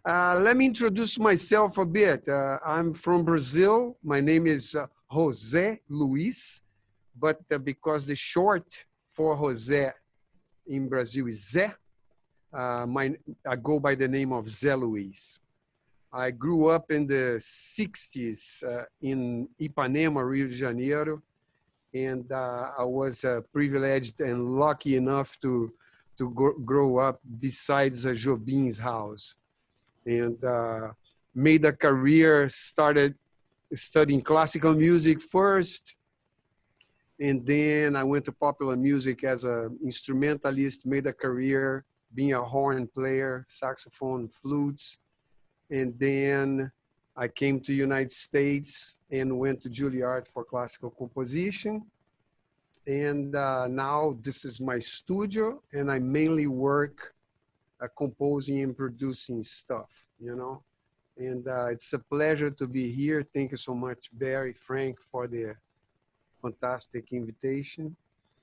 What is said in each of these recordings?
Let me introduce myself a bit. I'm from Brazil. My name is José Luis, but because the short for José in Brazil is Zé, I go by the name of Zé Luis. I grew up in the 60s in Ipanema, Rio de Janeiro, and I was privileged and lucky enough to grow up besides Jobim's house, and made a career, started studying classical music first, and then I went to popular music as an instrumentalist, made a career being a horn player, saxophone, flutes, and then I came to United States and went to Juilliard for classical composition. And now this is my studio, and I mainly work composing and producing stuff, you know. And it's a pleasure to be here. Thank you so much, Barry, Frank, for the fantastic invitation.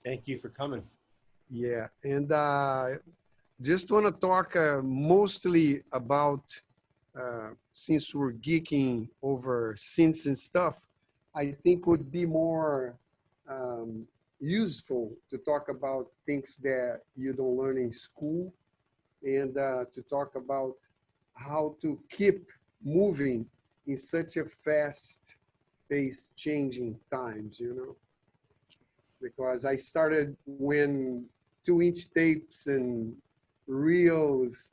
Thank you for coming. Yeah, and just want to talk mostly about, since we're geeking over synths and stuff, I think would be more useful to talk about things that you don't learn in school, and to talk about how to keep moving in such a fast-paced changing times, you know. Because I started when 2-inch tapes and reels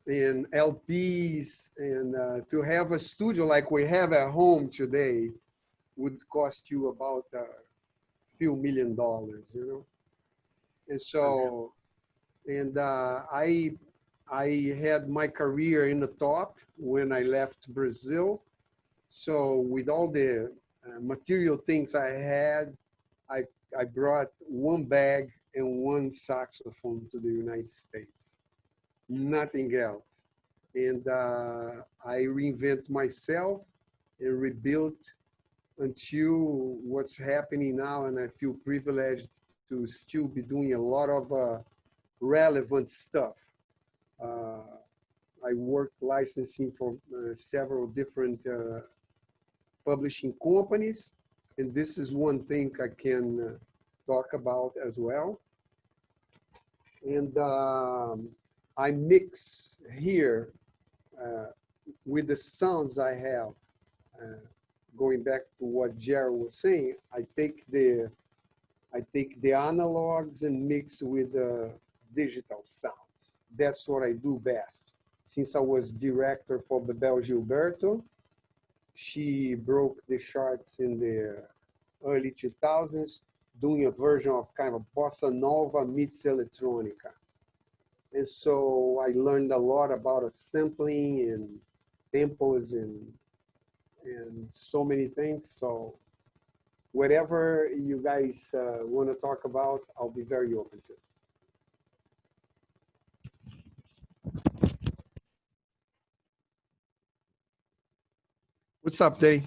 and LPs, and to have a studio like we have at home today would cost you about a few $1 million, you know. And so, and I had my career in the top when I left Brazil. So with all the material things I had, I brought one bag and one saxophone to the United States, nothing else. And I reinvent myself and rebuilt until what's happening now. And I feel privileged to still be doing a lot of relevant stuff. I work licensing for several different publishing companies, and this is one thing I can talk about as well. And I mix here with the sounds I have. Going back to what Jerry was saying, I take the analogs and mix with the digital sounds. That's what I do best. Since I was director for Bebel Gilberto, she broke the charts in the early 2000s, doing a version of kind of bossa nova meets electronica. And so I learned a lot about sampling and tempos and so many things. So whatever you guys want to talk about, I'll be very open to. What's up, Day?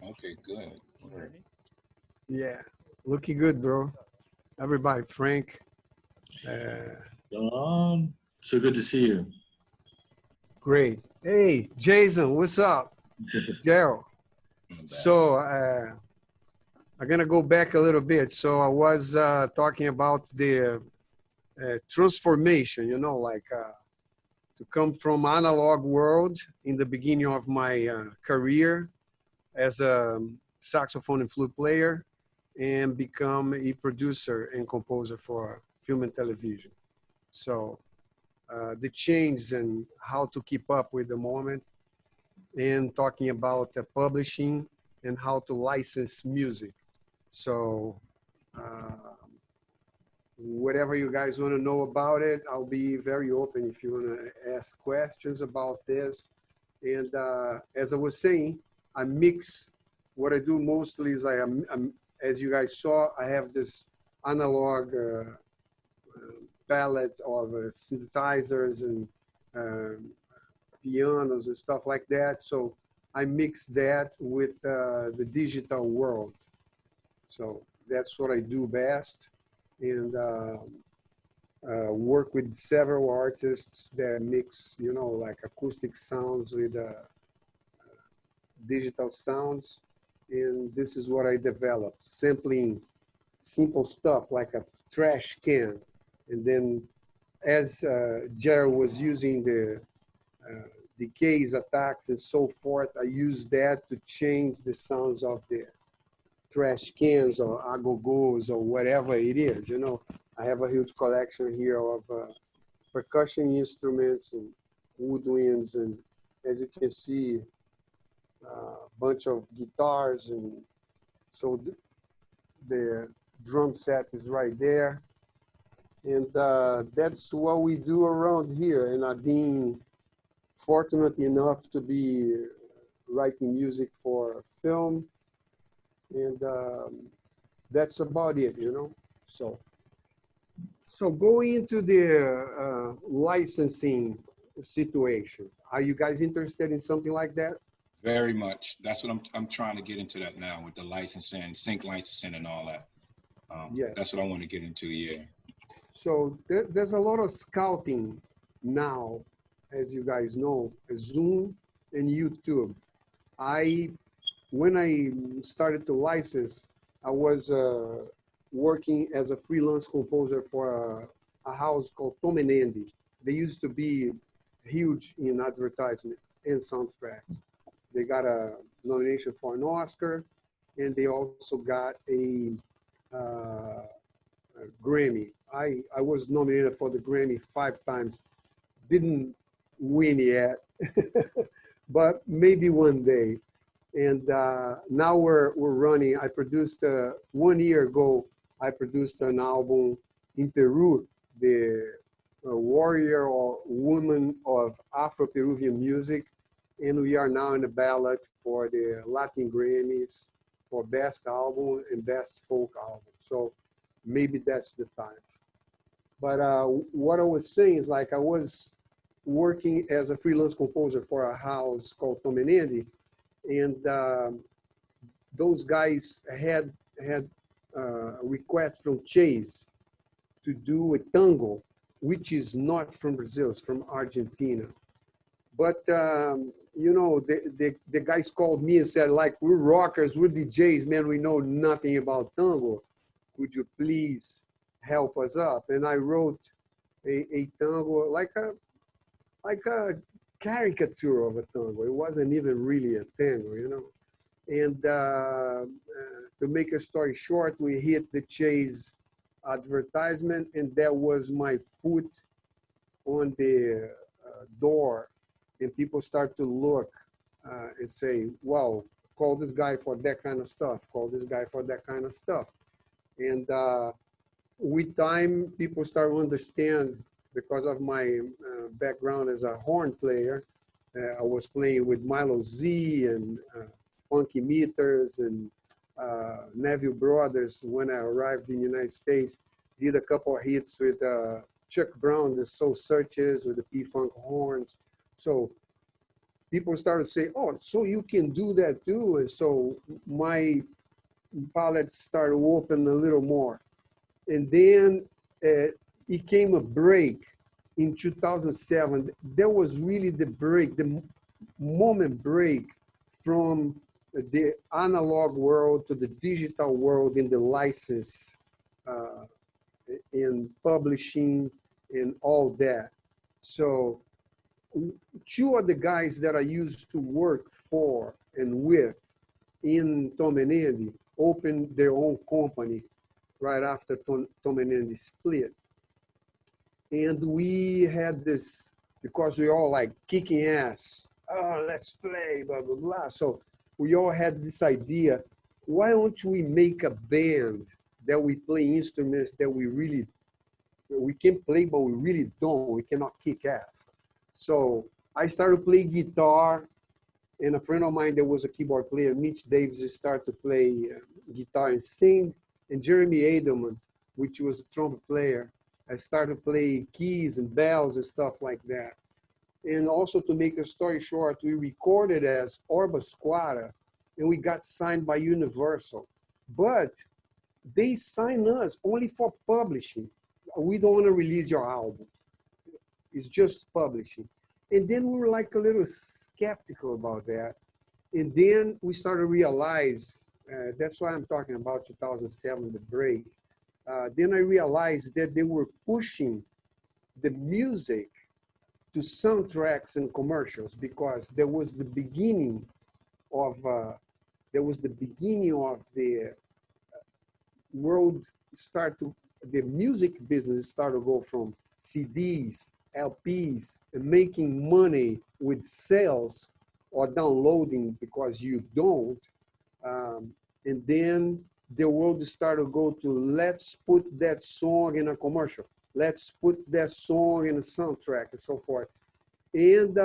Okay, good. Yeah, looking good, bro. Everybody, Frank. So good to see you. Great. Hey, Jason, what's up? Gerald. So I'm gonna go back a little bit. So I was talking about the transformation, you know, like to come from analog world in the beginning of my career as a saxophone and flute player, and become a producer and composer for film and television. So the change and how to keep up with the moment, and talking about publishing and how to license music. So whatever you guys want to know about it, I'll be very open if you want to ask questions about this. And as I was saying, I mix. What I do mostly is as you guys saw, I have this analog palette of synthesizers and pianos and stuff like that. So I mix that with the digital world. So that's what I do best. And work with several artists that mix, you know, like acoustic sounds with digital sounds. And this is what I developed, sampling simple stuff like a trash can. And then as Jared was using the decays, attacks, and so forth, I used that to change the sounds of the trash cans or agogos or whatever it is. You know, I have a huge collection here of percussion instruments and woodwinds, and as you can see, a bunch of guitars, and so the drum set is right there. And that's what we do around here. And I've been fortunate enough to be writing music for film, and that's about it, you know. So going into the licensing situation, are you guys interested in something like that? Very much. That's what I'm trying to get into that now with the licensing, sync licensing, and all that. Yes. That's what I want to get into. Yeah. So there's a lot of scouting now, as you guys know, Zoom and YouTube. When I started to license, I was working as a freelance composer for a house called Tom and Andy. They used to be huge in advertisement and soundtracks. They got a nomination for an Oscar, and they also got a Grammy. I was nominated for the Grammy 5 times. Didn't win yet, but maybe one day. And now we're running. I produced 1 year ago. I produced an album in Peru, the warrior or woman of Afro-Peruvian music, and we are now in the ballot for the Latin Grammys for Best Album and Best Folk Album. So maybe that's the time. But what I was saying is, like, I was working as a freelance composer for a house called Tom and Andy, and those guys had requests from Chase to do a tango, which is not from Brazil, it's from Argentina. But you know, the guys called me and said, like, we're rockers, we're DJs, man, we know nothing about tango. Could you please help us up? And I wrote a tango, like a caricature of a tango. It wasn't even really a tango, you know. And to make a story short, we hit the Chase advertisement, and that was my foot on the door. And people start to look and say, well, call this guy for that kind of stuff, call this guy for that kind of stuff. And with time, people start to understand, because of my background as a horn player. I was playing with Milo Z and Funky Meters and Neville Brothers when I arrived in the United States. Did a couple of hits with Chuck Brown, the Soul Searchers, with the P-Funk horns. So people started to say, oh, so you can do that too. And so my palette started to open a little more. And then it came a break in 2007. That was really the break, the moment break from the analog world to the digital world in the license, in publishing and all that. So 2 of the guys that I used to work for and with in Tom and Andy opened their own company right after Tom and Andy split. And we had this, because we all like kicking ass, oh, let's play, blah, blah, blah. So we all had this idea, why don't we make a band that we play instruments that we can play, but we really don't, we cannot kick ass. So I started playing guitar, and a friend of mine that was a keyboard player, Mitch Davis, started to play guitar and sing, and Jeremy Adelman, which was a trumpet player, I started to play keys and bells and stuff like that. And also, to make a story short, we recorded as Orba Squadra, and we got signed by Universal. But they signed us only for publishing. we don't want to release your album. It's just publishing. And then we were like a little skeptical about that. And then we started to realize, that's why I'm talking about 2007, the break. Then I realized that they were pushing the music to soundtracks and commercials because there was the beginning of the world the music business started to go from CDs, LPs, and making money with sales or downloading because you don't. And then the world started to go to let's put that song in a commercial. Let's put that song in a soundtrack and so forth. And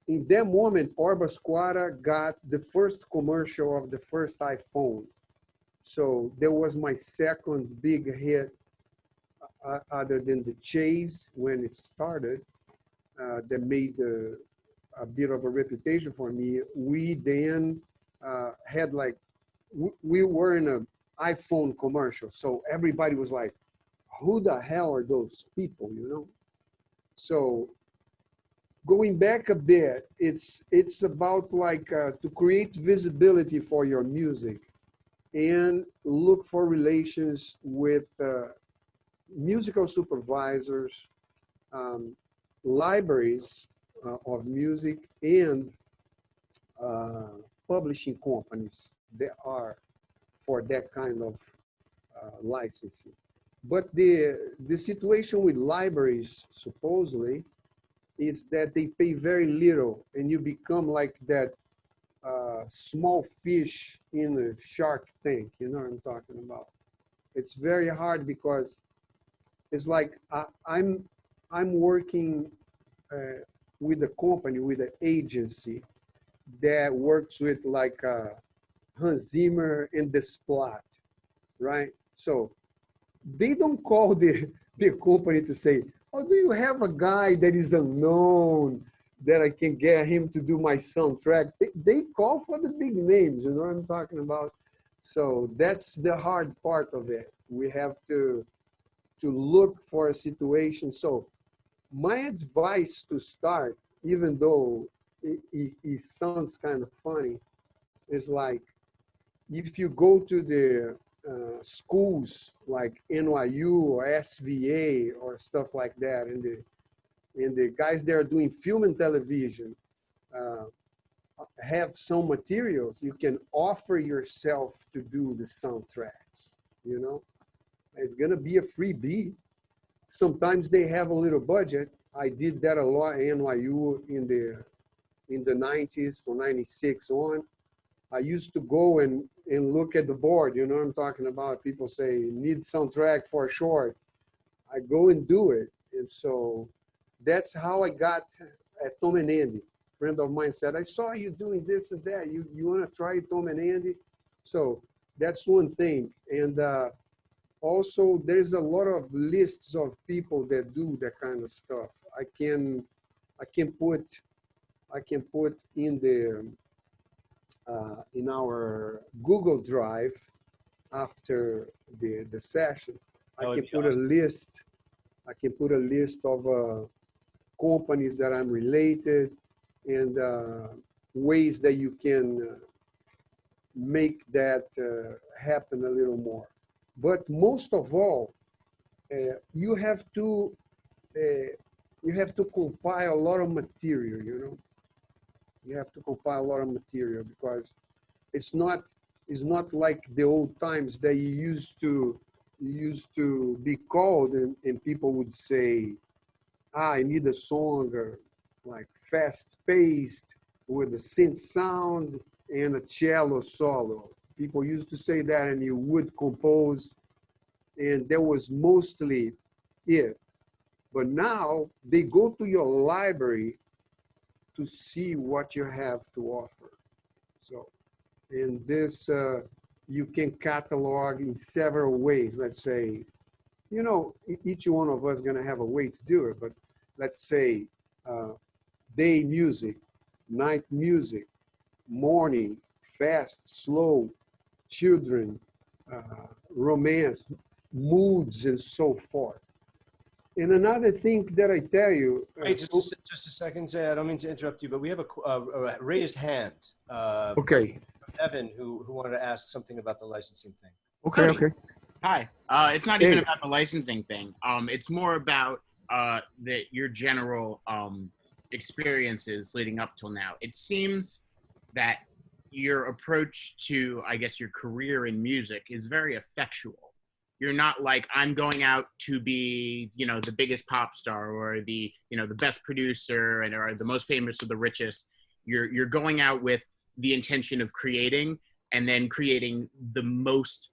in that moment, Orba Squara got the first commercial of the first iPhone. So that was my second big hit, other than the Chase when it started, that made a bit of a reputation for me. We then had like, we were in an iPhone commercial. So everybody was like, who the hell are those people, you know? So going back a bit, it's about like to create visibility for your music and look for relations with musical supervisors, libraries of music, and publishing companies that are for that kind of licensing. But the situation with libraries, supposedly, is that they pay very little and you become like that small fish in a shark tank. You know what I'm talking about? It's very hard because it's like I'm working with a company, with an agency that works with like Hans Zimmer and the Splat, right? So they don't call the company to say, oh, do you have a guy that is unknown that I can get him to do my soundtrack? They call for the big names, you know what I'm talking about? So that's the hard part of it. We have to look for a situation. So my advice to start, even though it sounds kind of funny, is like, if you go to the schools like NYU or SVA or stuff like that, and the guys that are doing film and television have some materials, you can offer yourself to do the soundtracks, you know? It's gonna be a freebie. Sometimes they have a little budget. I did that a lot at NYU in the 90s, from 96 on. I used to go and look at the board, you know what I'm talking about? People say, need soundtrack for a short. I go and do it. And so that's how I got at Tom and Andy. A friend of mine said, I saw you doing this and that. You want to try Tom and Andy? So that's one thing. And also, there's a lot of lists of people that do that kind of stuff. I can put in the in our Google Drive after the session. I can put a list. I can put a list of companies that I'm related and ways that you can make that happen a little more. But most of all, you have to compile a lot of material. You know, you have to compile a lot of material because it's not like the old times that you used to be called and people would say, I need a song like fast-paced with a synth sound and a cello solo. People used to say that, and you would compose, and that was mostly it. But now they go to your library to see what you have to offer. So in this, you can catalog in several ways. Let's say, you know, each one of us is going to have a way to do it, but let's say day music, night music, morning, fast, slow, children, romance. moods and so forth. And another thing that I tell you, Wait, just a second, Zay. I don't mean to interrupt you, but we have a raised hand. okay, Evan, who wanted to ask something about the licensing thing. okay, okay. Hi. It's not even Hey. about the licensing thing. It's more about your general experiences leading up till now. It seems that your approach to, I guess, your career in music is very effectual. You're not like, I'm going out to be, the biggest pop star or the best producer or the most famous or the richest. You're going out with the intention of creating and then creating the most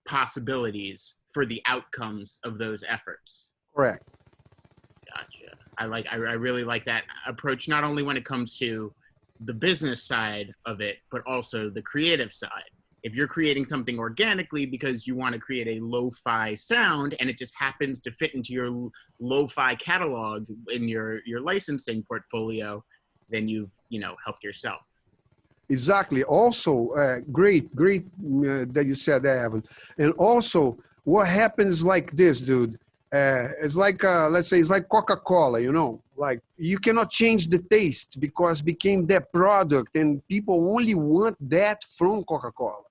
possibilities for the outcomes of those efforts. Correct. Gotcha. I really like that approach, not only when it comes to the business side of it, but also the creative side. If you're creating something organically because you want to create a lo-fi sound and it just happens to fit into your lo-fi catalog in your licensing portfolio, then you've, helped yourself. Exactly. Also, great that you said that, Evan. And also, what happens like this, dude? It's like, let's say, it's like Coca-Cola, like you cannot change the taste because became that product and people only want that from Coca-Cola.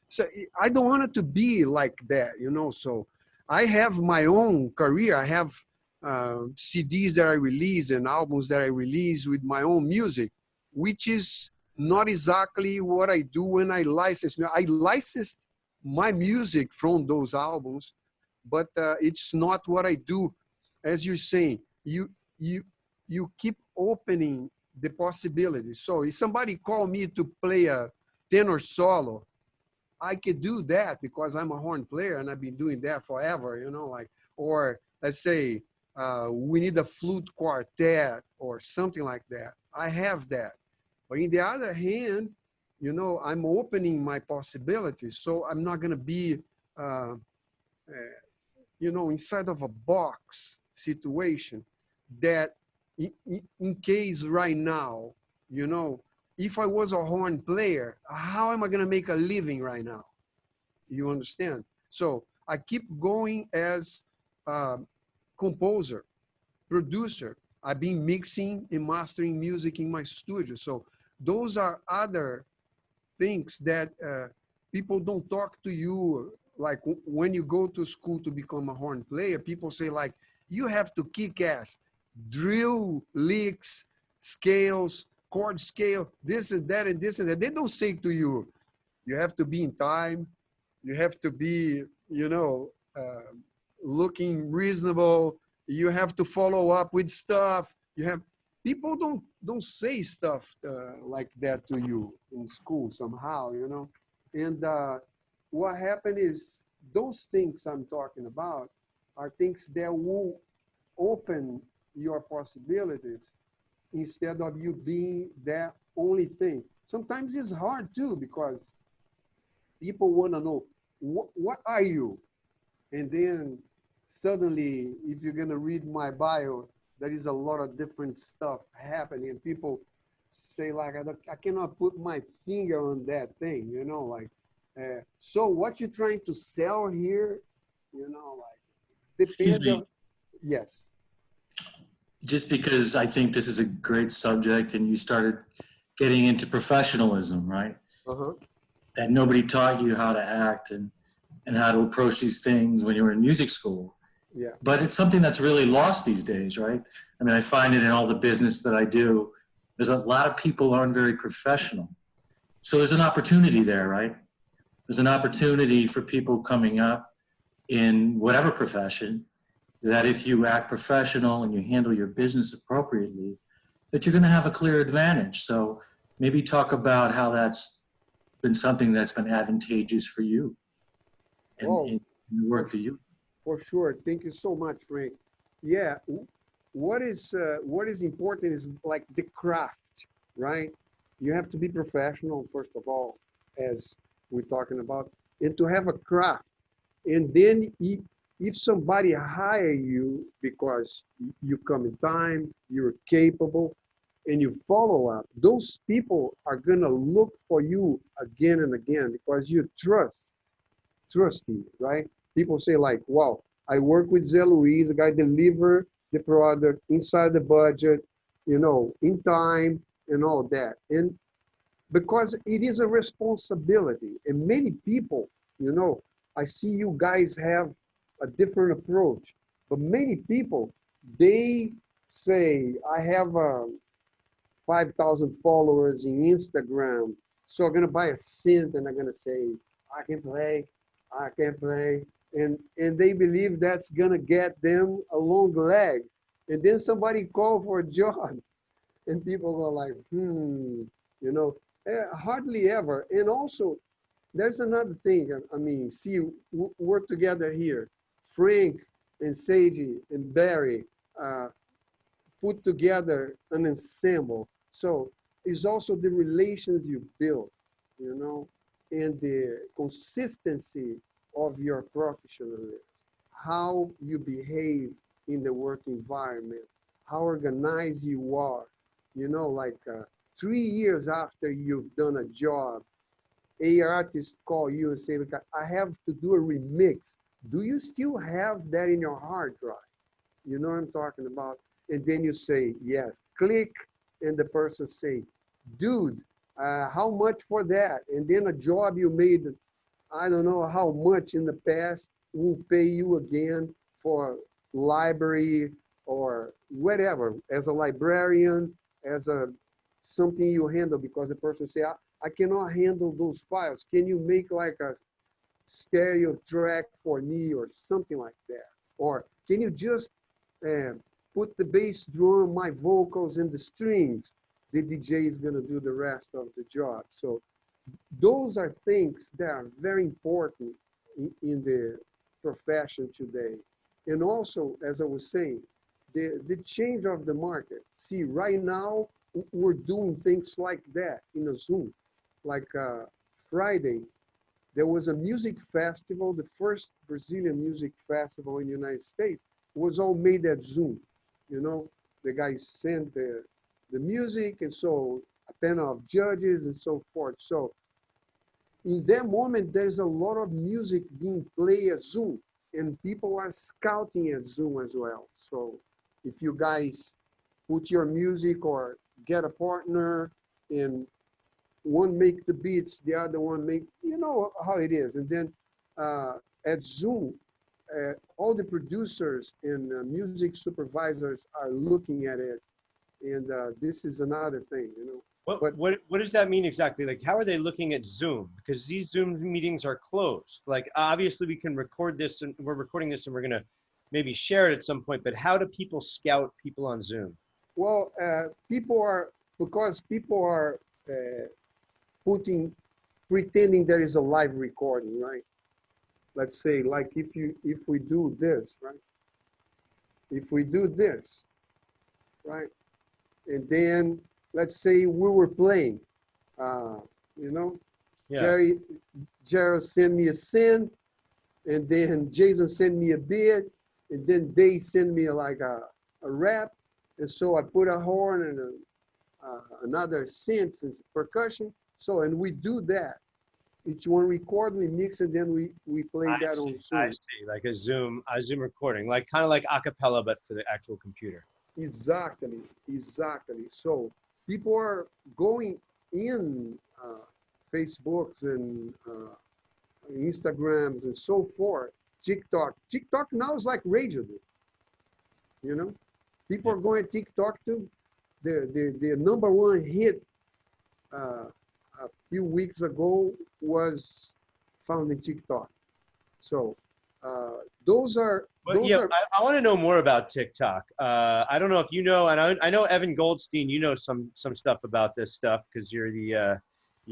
So I don't want it to be like that, so I have my own career. I have CDs that I release and albums that I release with my own music, which is not exactly what I do when I license. I licensed my music from those albums, but it's not what I do. As you're saying, you keep opening the possibilities. So if somebody call me to play a tenor solo, I could do that because I'm a horn player and I've been doing that forever, or let's say we need a flute quartet or something like that. I have that. But in the other hand, I'm opening my possibilities. So I'm not going to be, inside of a box situation that in case right now, if I was a horn player, how am I going to make a living right now? You understand? So I keep going as a composer, producer. I've been mixing and mastering music in my studio. So those are other things that people don't talk to you. Like when you go to school to become a horn player, people say like, you have to kick ass, drill licks, scales, chord scale, this and that and this and that. They don't say to you, you have to be in time, you have to be, looking reasonable, you have to follow up with stuff. People don't say stuff like that to you in school somehow, And what happened is those things I'm talking about are things that will open your possibilities instead of you being that only thing. Sometimes it's hard too because people want to know, what are you? And then suddenly, if you're going to read my bio, there is a lot of different stuff happening. And people say like, I cannot put my finger on that thing, so what you're trying to sell here, Excuse depends me. on, yes. Just because I think this is a great subject and you started getting into professionalism, right? Uh-huh. That nobody taught you how to act and how to approach these things when you were in music school. Yeah. But it's something that's really lost these days, right? I mean, I find it in all the business that I do. There's a lot of people who aren't very professional. So there's an opportunity there, right? There's an opportunity for people coming up in whatever profession that if you act professional and you handle your business appropriately, that you're going to have a clear advantage. So maybe talk about how that's been something that's been advantageous for you and the work that you. For sure. Thank you so much, Frank. Yeah. What is important is like the craft, right? You have to be professional, first of all, as we're talking about, and to have a craft. And then if somebody hire you because you come in time, you're capable, and you follow up, those people are going to look for you again and again because you trusty, right? people say like, wow, I work with Zé Luis, the guy deliver the product inside the budget, you know, in time and all that. And because it is a responsibility. And many people, you know, I see you guys have a different approach, but many people, they say, I have 5,000 followers in Instagram, so I'm gonna buy a synth and I'm gonna say, I can play, I can play. And they believe that's gonna get them a long leg. And then somebody call for a job and people go like, you know, hardly ever. And also, there's another thing. I mean, see, work together here. Frank and Seiji and Barry put together an ensemble. So it's also the relations you build, you know, and the consistency of your professionalism, how you behave in the work environment, how organized you are, you know, like 3 years after you've done a job, a artist call you and say, look, I have to do a remix. Do you still have that in your hard drive? You know what I'm talking about? And then you say, yes, click, and the person say, dude, how much for that? And then a job you made, I don't know how much in the past, will pay you again for library or whatever, as a librarian, as a something you handle, because the person say, I cannot handle those files. Can you make like a stereo track for me or something like that? Or can you just put the bass drum, my vocals, and the strings? The DJ is gonna do the rest of the job. So those are things that are very important in the profession today. And also, as I was saying, the change of the market. See, right now, we're doing things like that in a Zoom. Like Friday, there was a music festival, the first Brazilian music festival in the United States was all made at Zoom. You know, the guys sent the music, and so a panel of judges and so forth. So in that moment, there's a lot of music being played at Zoom, and people are scouting at Zoom as well. So if you guys put your music or get a partner and one make the beats, the other one make, you know how it is. And then at Zoom, all the producers and music supervisors are looking at it. And this is another thing, you know. What does that mean exactly? Like, how are they looking at Zoom? Because these Zoom meetings are closed. Like, obviously we can record this, and we're recording this and we're gonna maybe share it at some point, but how do people scout people on Zoom? Well, because people are pretending there is a live recording, right? Let's say, like if we do this, right? If we do this, right? And then let's say we were playing, you know, Yeah. Jerry sent me a synth, and then Jason sent me a beat, and then they send me like a rap, and so I put a horn and another synth and percussion. So, and we do that. Each one record, we mix, and then we play that on Zoom. I see, like a Zoom recording, like kind of like a cappella, but for the actual computer. Exactly. So people are going in Facebooks and Instagrams and so forth. TikTok now is like radio, you know. People are going to TikTok too. The number one hit a few weeks ago was found in TikTok. So those are. I want to know more about TikTok. I don't know if you know, and I know Evan Goldstein. You know some stuff about this stuff because you're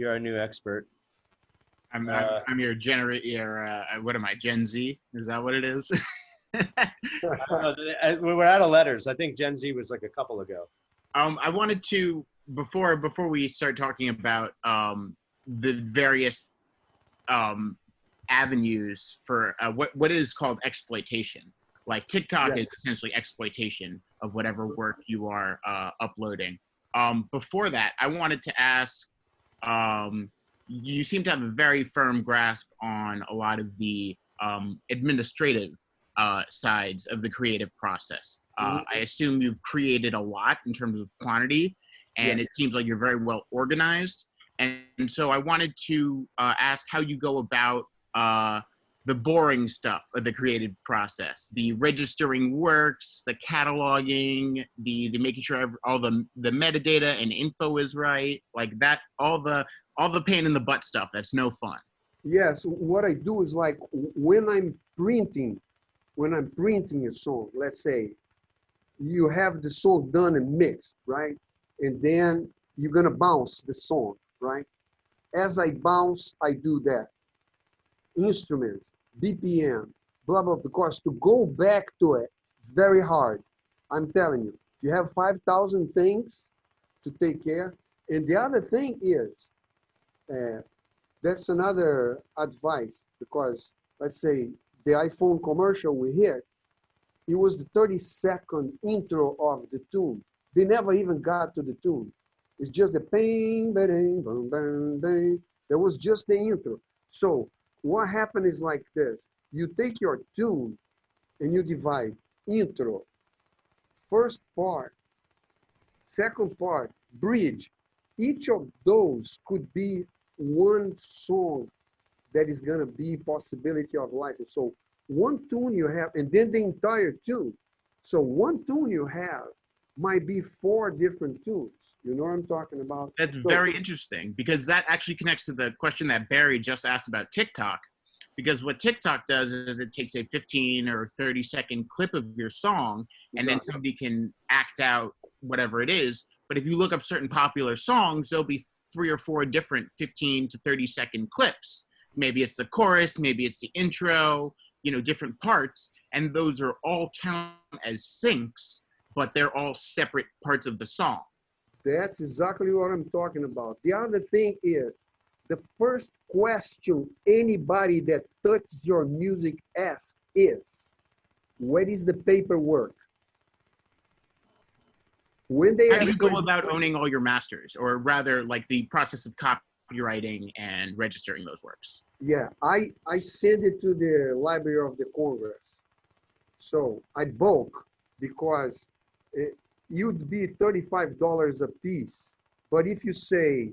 our new expert. I'm your what am I, Gen Z? Is that what it is? I don't know, we're out of letters. I think Gen Z was like a couple ago. I wanted to before we start talking about the various avenues for what is called exploitation. Like TikTok is essentially exploitation of whatever work you are uploading. Before that, I wanted to ask, you seem to have a very firm grasp on a lot of the administrative sides of the creative process. I assume you've created a lot in terms of quantity, and Yes. it seems like you're very well organized. And so I wanted to ask how you go about the boring stuff of the creative process, the registering works, the cataloging, the making sure all the metadata and info is right, like that, all the pain in the butt stuff that's no fun. Yes, what I do is like when I'm printing a song, let's say you have the song done and mixed, right? And then you're gonna bounce the song, right? As I bounce, I do that. Instruments, BPM, blah, blah, because to go back to it, very hard. I'm telling you, you have 5,000 things to take care. And the other thing is, that's another advice, because let's say the iPhone commercial we hit, it was the 30-second intro of the tune. They never even got to the tune. It's just the bang, bang, bang, bang, bang. That was just the intro. So what happened is like this. You take your tune and you divide intro, first part, second part, bridge. Each of those could be one song that is gonna be possibility of license. So one tune you have, and then the entire tune. So one tune you have might be 4 different tunes. You know what I'm talking about? That's very interesting, because that actually connects to the question that Barry just asked about TikTok. Because what TikTok does is it takes a 15 or 30-second clip of your song, and then somebody can act out whatever it is. But if you look up certain popular songs, there'll be 3 or 4 different 15 to 30-second clips. Maybe it's the chorus, maybe it's the intro, different parts, and those are all count as syncs, but they're all separate parts of the song. That's exactly what I'm talking about. The other thing is, the first question anybody that touches your music asks is, what is the paperwork? When they How do ask you go about owning all your masters, or rather like the process of copywriting and registering those works? Yeah, I send it to the Library of the Congress. So I bulk, because you'd be $35 a piece. But if you say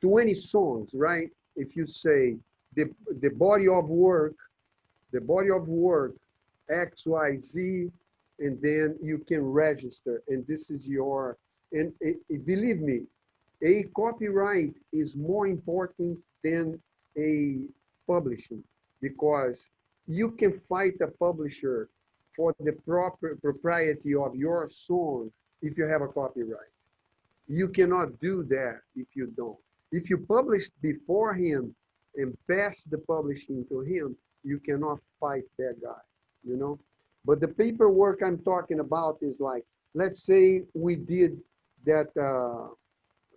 20 songs, right? If you say the body of work, X, Y, Z, and then you can register, and this is your, and believe me, a copyright is more important than a publishing, because you can fight a publisher for the proper propriety of your song if you have a copyright. You cannot do that if you don't. If you published before him and pass the publishing to him, you cannot fight that guy, But the paperwork I'm talking about is like, let's say we did that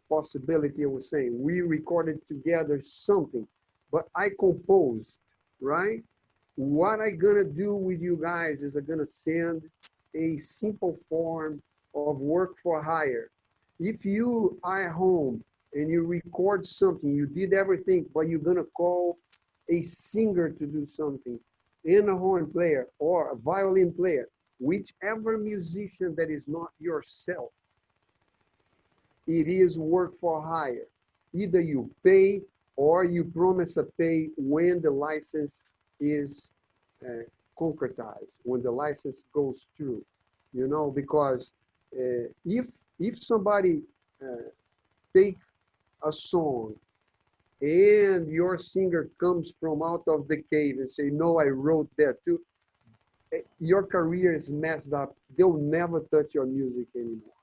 possibility I was saying, we recorded together something, but I composed, right? What I'm gonna do with you guys is I'm gonna send a simple form of work for hire. If you are at home and you record something, you did everything, but you're gonna call a singer to do something, and a horn player or a violin player, whichever musician that is not yourself, it is work for hire. Either you pay or you promise a pay when the license is concretized, when the license goes through, because if somebody take a song and your singer comes from out of the cave and say, no, I wrote that too, your career is messed up. They'll never touch your music anymore.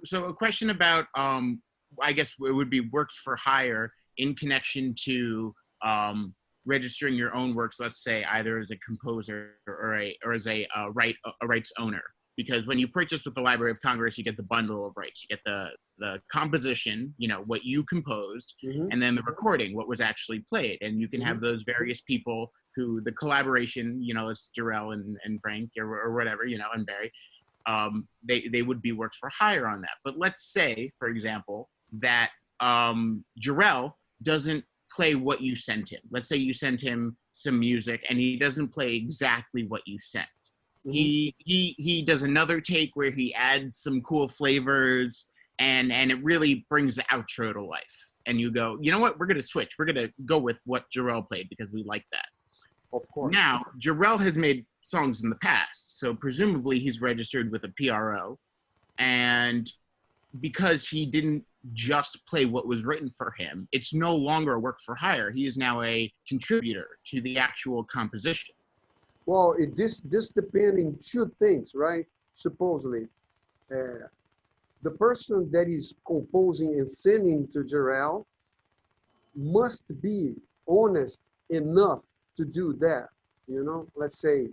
So a question about, I guess it would be works for hire in connection to registering your own works, let's say either as a composer or as a rights owner. Because when you purchase with the Library of Congress, you get the bundle of rights. You get the composition, what you composed, and then the recording, what was actually played. And you can have those various people who, the collaboration, it's Jarrell and Frank or whatever, and Barry, they would be works for hire on that. But let's say, for example, that Jarrell doesn't play what you sent him. Let's say you sent him some music and he doesn't play exactly what you sent. Mhm. He does another take where he adds some cool flavors and it really brings the outro to life. And you go, you know what? We're gonna switch. We're gonna go with what Jarrell played because we like that. Of course. Now, Jarrell has made songs in the past, so presumably he's registered with a PRO, and because he didn't just play what was written for him, it's no longer a work for hire. He is now a contributor to the actual composition. Well, this depends on two things, right? Supposedly, the person that is composing and sending to Jarrell must be honest enough to do that. You know, let's say,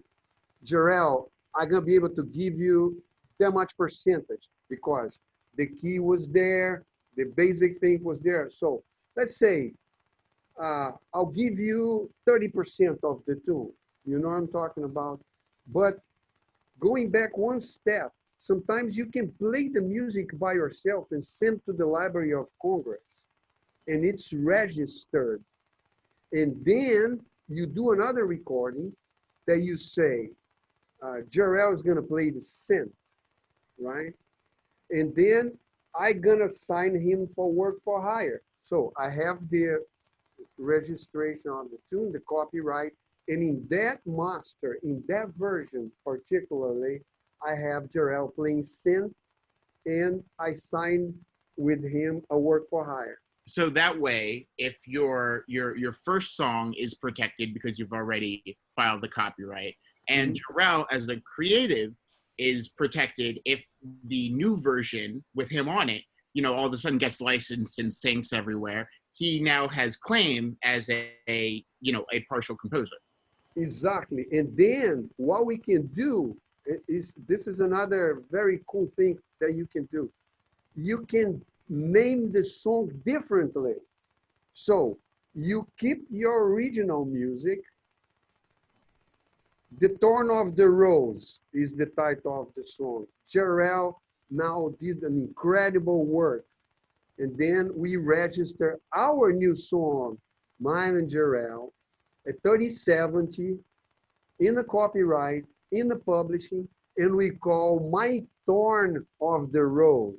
Jarrell, I'm gonna be able to give you that much percentage because the key was there, the basic thing was there. So let's say I'll give you 30% of the tune. You know what I'm talking about? But going back one step, sometimes you can play the music by yourself and send to the Library of Congress, and it's registered. And then you do another recording that you say, Jarrell is gonna play the synth, right? And then I'm gonna sign him for work for hire. So I have the registration of the tune, the copyright, and in that master, in that version particularly, I have Jarrell playing synth, and I sign with him a work for hire. So that way, if your first song is protected because you've already filed the copyright, and Jarrell as a creative is protected if the new version with him on it, you know, all of a sudden gets licensed and syncs everywhere, he now has claim as a you know, a partial composer. Exactly. And then what we can do is, this is another very cool thing that you can do. You can name the song differently. So you keep your original music. The Thorn of the Rose is the title of the song. Jarrell now did an incredible work. And then we register our new song, mine and Jarrell, at 3070 in the copyright, in the publishing, and we call My Thorn of the Rose.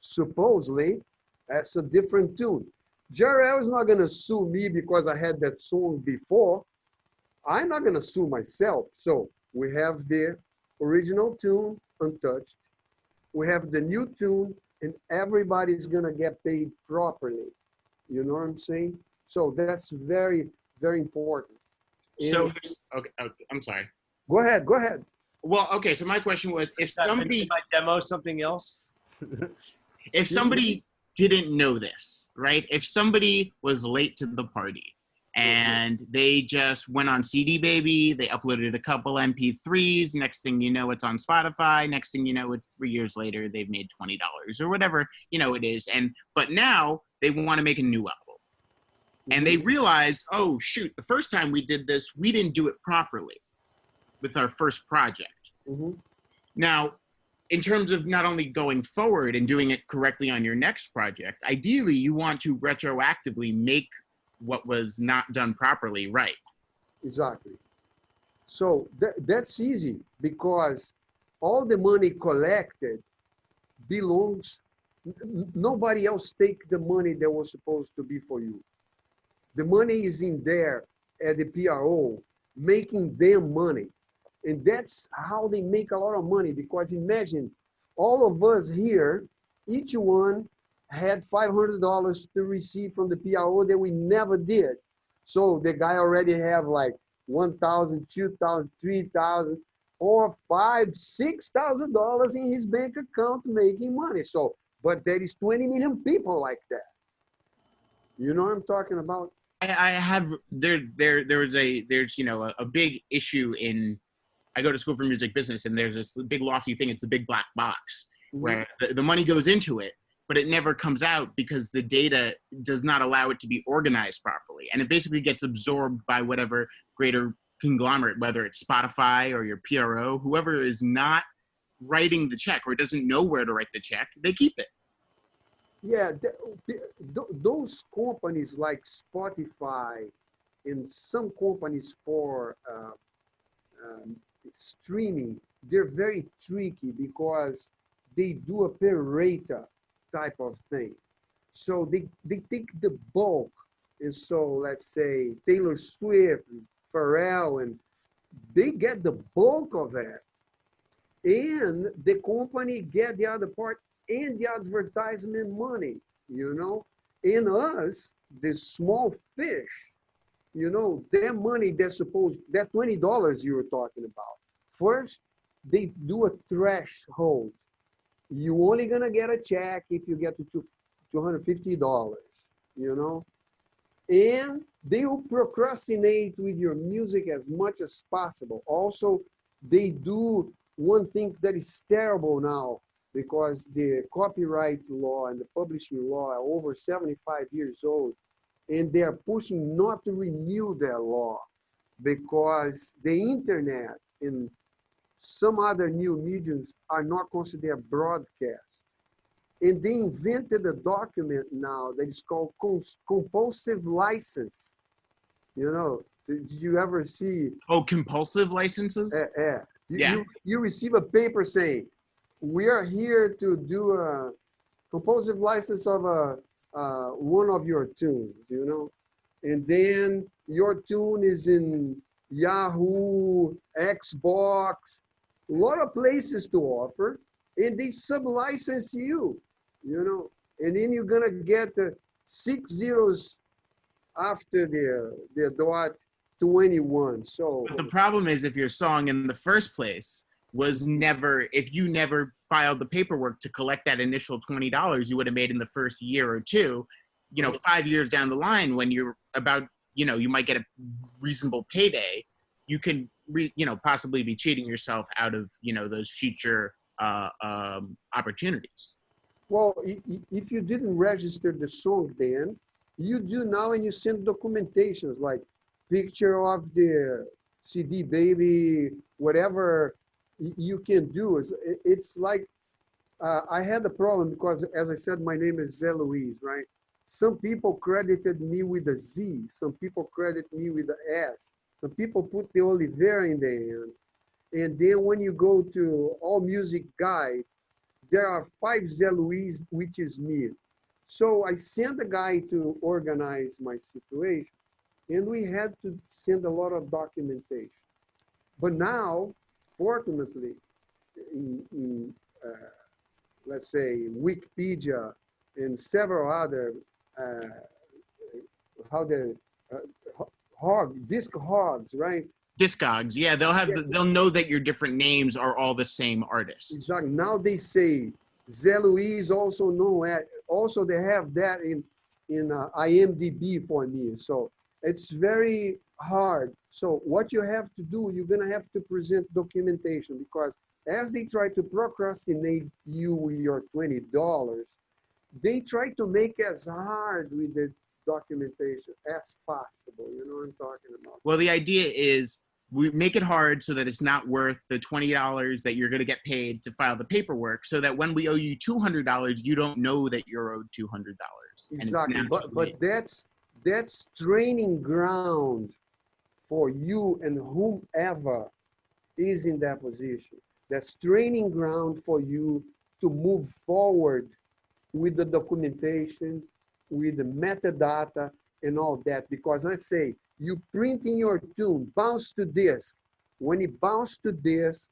Supposedly, that's a different tune. Jarrell is not gonna sue me because I had that song before. I'm not gonna sue myself. So we have the original tune untouched. We have the new tune, and everybody's gonna get paid properly. You know what I'm saying? So that's very, very important. So And okay, I'm sorry. go ahead, go ahead. Well, okay. So my question was, if somebody might demo something else. if somebody didn't know this, right? If somebody was late to the party and they just went on CD Baby, they uploaded a couple MP3s, next thing you know, it's on Spotify, next thing you know, it's 3 years later, they've made $20 or whatever, you know, it is. But now they want to make a new album. And they realize, oh, shoot, the first time we did this, we didn't do it properly with our first project. Now, in terms of not only going forward and doing it correctly on your next project, ideally you want to retroactively make what was not done properly right. Exactly. So that's easy because all the money collected belongs, nobody else take the money that was supposed to be for you. The money is in there at the PRO, making them money. And that's how they make a lot of money, because imagine all of us here, each one had $500 to receive from the PRO that we never did. So the guy already have like 1,000, 2,000, 3,000, or $5,000, $6,000 in his bank account making money. So, but there is 20 million people like that. You know what I'm talking about? I have there's you know a big issue in, I go to school for music business, and there's this big lofty thing. It's the big black box where the money goes into it, but it never comes out because the data does not allow it to be organized properly. And it basically gets absorbed by whatever greater conglomerate, whether it's Spotify or your PRO, whoever is not writing the check or doesn't know where to write the check, they keep it. Yeah, those companies like Spotify and some companies for streaming, they're very tricky because they do a per rata type of thing. So they take the bulk. And so let's say Taylor Swift, Pharrell, and they get the bulk of it. And the company get the other part and the advertisement money, you know? And us, the small fish, you know, their money, they're supposed, that $20 you were talking about. First, they do a threshold. You only gonna get a check if you get to $250, you know? And they will procrastinate with your music as much as possible. Also, they do one thing that is terrible now because the copyright law and the publishing law are over 75 years old, and they are pushing not to renew their law because the internet and some other new mediums are not considered broadcast. And they invented a document now that is called compulsive license. You know, so did you ever see? Oh, compulsive licenses? You, you receive a paper saying, we are here to do a compulsive license of one of your tunes, you know? And then your tune is in Yahoo, Xbox, a lot of places to offer, and they sub-license you, you know? And then you're gonna get 6 zeros after the dot 21. So But the problem is if your song in the first place was never, if you never filed the paperwork to collect that initial $20 you would have made in the first year or two, you know, 5 years down the line when you're about, you know, you might get a reasonable payday, you can, you know, possibly be cheating yourself out of, you know, those future opportunities. well, if you didn't register the song then, you do now and you send documentations like picture of the CD baby, whatever you can do. It's like, I had a problem because, as I said, my name is Zé Luiz, right? Some people credited me with a Z. Some people credit me with the S. Some people put the Oliveira in the end. And then when you go to All Music Guide, there are 5 Zé Luiz, which is me. So I sent a guy to organize my situation, and we had to send a lot of documentation. But now, fortunately, in let's say Wikipedia and several other disc hogs, right? Discogs, yeah, they'll have, they'll know that your different names are all the same artist. Exactly. Now they say Zé Luiz also know it. Also, they have that in IMDb for me. So it's very hard. So what you have to do, you're gonna have to present documentation because as they try to procrastinate you with your $20, they try to make as hard with the documentation as possible. You know what I'm talking about? Well, the idea is we make it hard so that it's not worth the $20 that you're going to get paid to file the paperwork, so that when we owe you $200, you don't know that you're owed $200. Exactly. But that's training ground for you and whomever is in that position. That's training ground for you to move forward with the documentation, with the metadata and all that. Because let's say you print in your tune, bounce to disk. When it bounce to disk,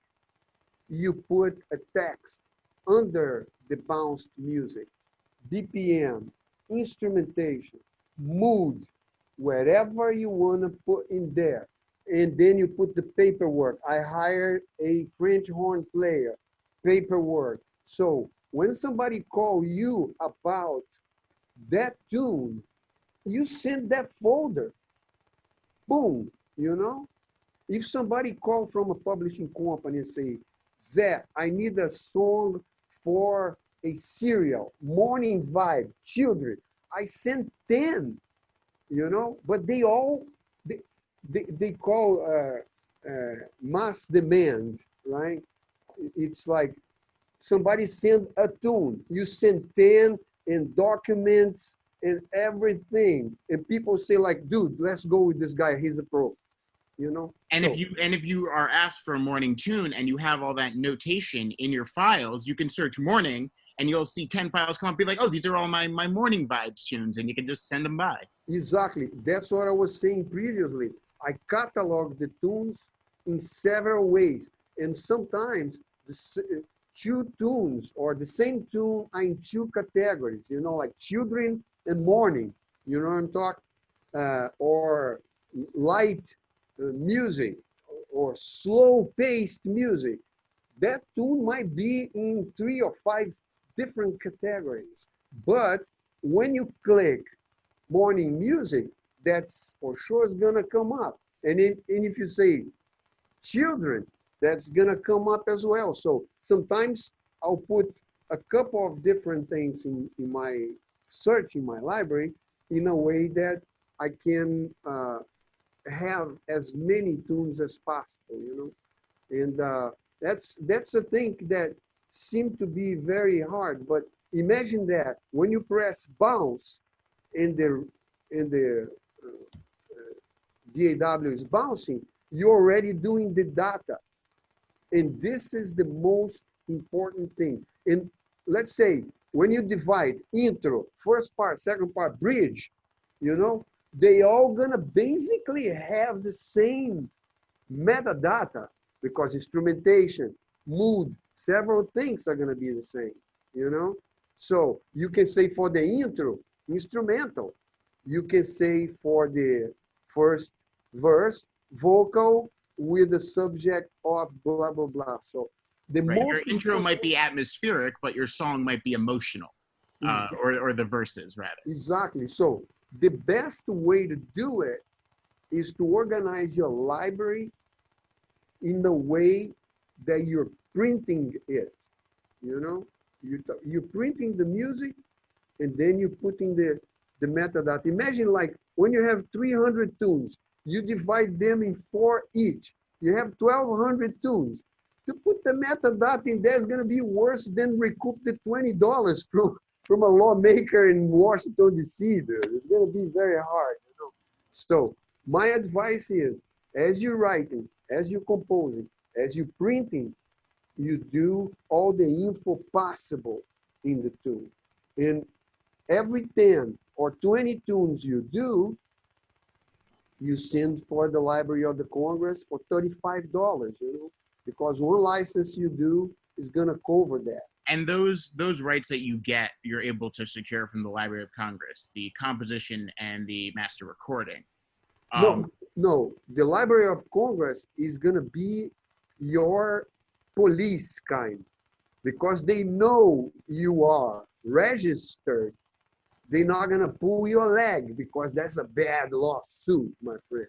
you put a text under the bounced music, BPM, instrumentation, mood, wherever you want to put in there. And then you put the paperwork. I hired a French horn player, paperwork. So when somebody call you about that tune, you send that folder. Boom, you know? If somebody call from a publishing company and say, Zé, I need a song for a serial, morning vibe, children, I send 10, you know? But they all, they call mass demand, right? It's like somebody send a tune, you send 10 and documents and everything. And people say like, dude, let's go with this guy. He's a pro, you know? And So, if you are asked for a morning tune and you have all that notation in your files, you can search morning and you'll see 10 files come up, be like, oh, these are all my morning vibes tunes, and you can just send them by. exactly. That's what I was saying previously. I catalog the tunes in several ways. And sometimes two tunes or the same tune are in two categories, you know, like children and morning, you know what I'm talking? Or light music or slow paced music. That tune might be in 3 or 5 different categories. But when you click morning music, that's for sure is gonna come up. And if you say children, that's gonna come up as well. So sometimes I'll put a couple of different things in my search in my library in a way that I can have as many tunes as possible, you know. And that's a thing that seemed to be very hard. But imagine that when you press bounce and the DAW is bouncing, you're already doing the data. And this is the most important thing. And let's say when you divide intro, first part, second part, bridge, you know, they all gonna basically have the same metadata because instrumentation, mood, several things are gonna be the same, you know? So you can say for the intro, instrumental. You can say for the first verse, vocal with the subject of blah, blah, blah. So the Right. Your most intro might be atmospheric, but your song might be emotional, or the verses rather. Exactly. So the best way to do it is to organize your library in the way that you're printing it. You know, you're printing the music and then you're putting the metadata. Imagine like when you have 300 tunes, you divide them in 4 each. You have 1,200 tunes. To put the metadata in there is going to be worse than recoup the $20 from a lawmaker in Washington, D.C. Dude. It's going to be very hard. You know? So my advice is, as you're writing, as you're composing, as you're printing, you do all the info possible in the tune. And every 10 or 20 tunes you do, you send for the Library of the Congress for $35, you know, because one license you do is gonna cover that. And those rights that you get, you're able to secure from the Library of Congress, the composition and the master recording. No, the Library of Congress is gonna be your police kind, because they know you are registered. They're not gonna pull your leg because that's a bad lawsuit, my friend.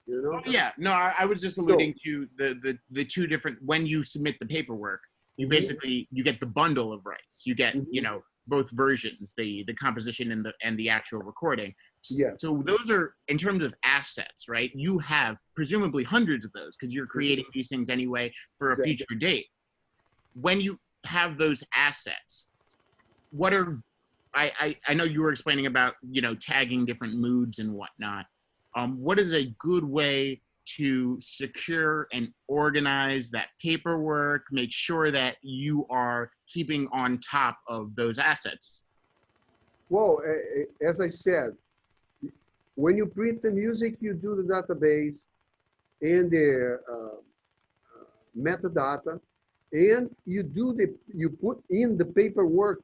You know? Yeah, no, I was just alluding to the two different. When you submit the paperwork, you basically you get the bundle of rights. You get you know both versions, the composition and the actual recording. Yeah. So those are in terms of assets, right? You have presumably hundreds of those because you're creating these things anyway for a future date. When you have those assets, what are I know you were explaining about, you know, tagging different moods and whatnot. What is a good way to secure and organize that paperwork, make sure that you are keeping on top of those assets? Well, as I said, when you print the music, you do the database and the metadata, and you put in the paperwork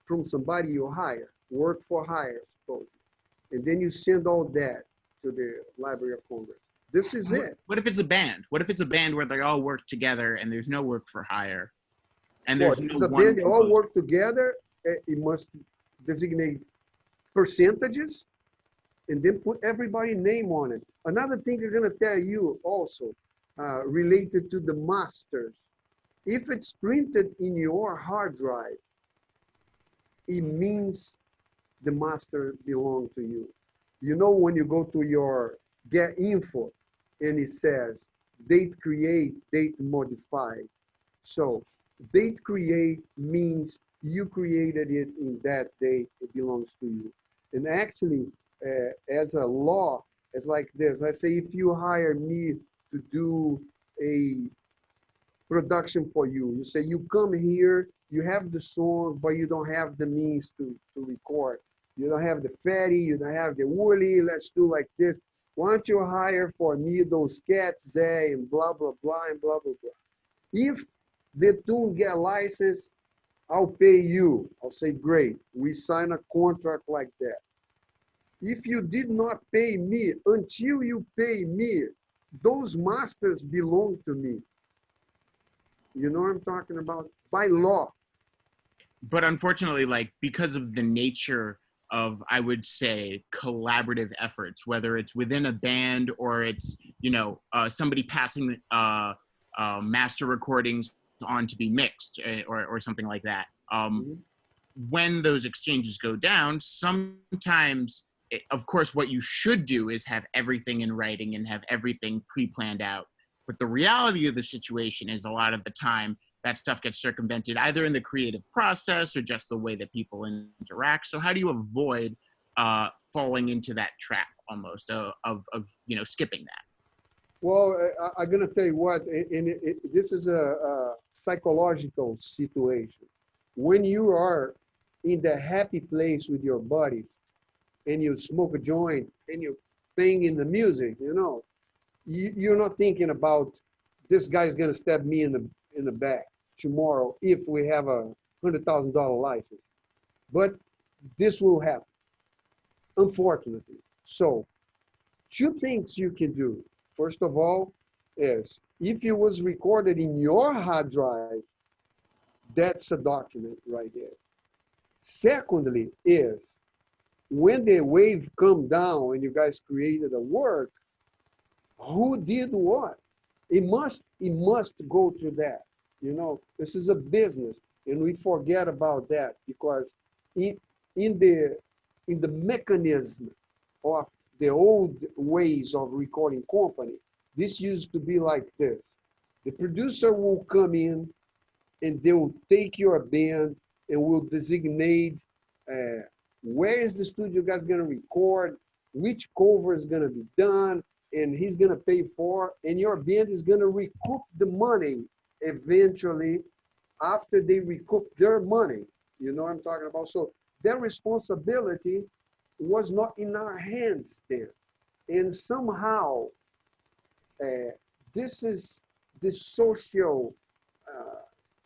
from somebody you hire, work for hire, suppose. And then you send all that to the Library of Congress. This is it. What if it's a band? What if it's a band where they all work together and there's no work for hire? And there's no the one band, they all work together. It must designate percentages and then put everybody's name on it. Another thing I'm gonna tell you also, related to the masters, if it's printed in your hard drive, it means the master belongs to you. You know, when you go to your get info and it says date create, date modify. So date create means you created it in that date, it belongs to you. And actually, as a law, it's like this. Let's say if you hire me to do a production for you, you say you come here, you have the song, but you don't have the means to record. You don't have the fatty, you don't have the woolly, let's do like this. Why don't you hire for me those cats, Zay, and blah, blah, blah, and blah, blah, blah. If the tune get licensed, I'll pay you. I'll say, great, we sign a contract like that. If you did not pay me, until you pay me, those masters belong to me. You know what I'm talking about? By law. But unfortunately, like, because of the nature of, I would say, collaborative efforts, whether it's within a band or it's, you know, somebody passing master recordings on to be mixed, or something like that. When those exchanges go down, sometimes, of course, what you should do is have everything in writing and have everything pre-planned out. But the reality of the situation is a lot of the time that stuff gets circumvented either in the creative process or just the way that people interact. So how do you avoid falling into that trap almost of you know, skipping that? Well, I'm going to tell you what, this is a psychological situation. When you are in the happy place with your buddies and you smoke a joint and you're banging the music, you know, you're not thinking about this guy's going to stab me in the back tomorrow if we have a $100,000 license. But this will happen, unfortunately. So 2 things you can do. First of all, is if it was recorded in your hard drive, that's a document right there. Secondly, is when the wave come down and you guys created a work, who did what? It must go to that. You know, this is a business, and we forget about that because in the mechanism of the old ways of recording company, this used to be like this. The producer will come in and they will take your band and will designate where is the studio guys going to record, which cover is going to be done, and he's going to pay for, and your band is going to recoup the money eventually after they recoup their money. You know what I'm talking about? So their responsibility was not in our hands then. And somehow, this is the social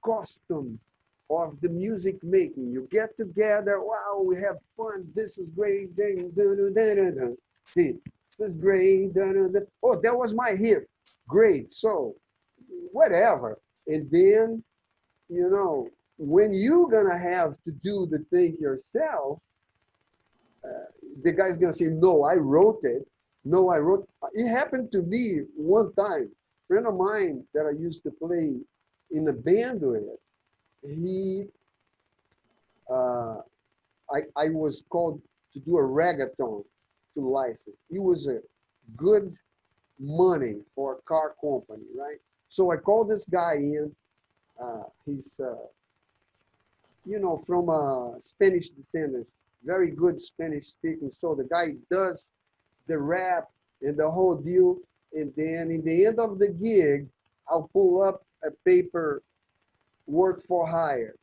custom of the music making. You get together, wow, we have fun, this is great, this is great, oh, that was my hit, great, so whatever. And then, you know, when you're gonna have to do the thing yourself, the guy's gonna say, no, I wrote it. No, I wrote. It happened to me one time. A friend of mine that I used to play in a band with, he, I was called to do a reggaeton to license. It was a good money for a car company, right? So I called this guy in. He's, you know, from Spanish descendants, very good Spanish speaking. So the guy does the rap and the whole deal. And then in the end of the gig, I'll pull up a paper, work for hire.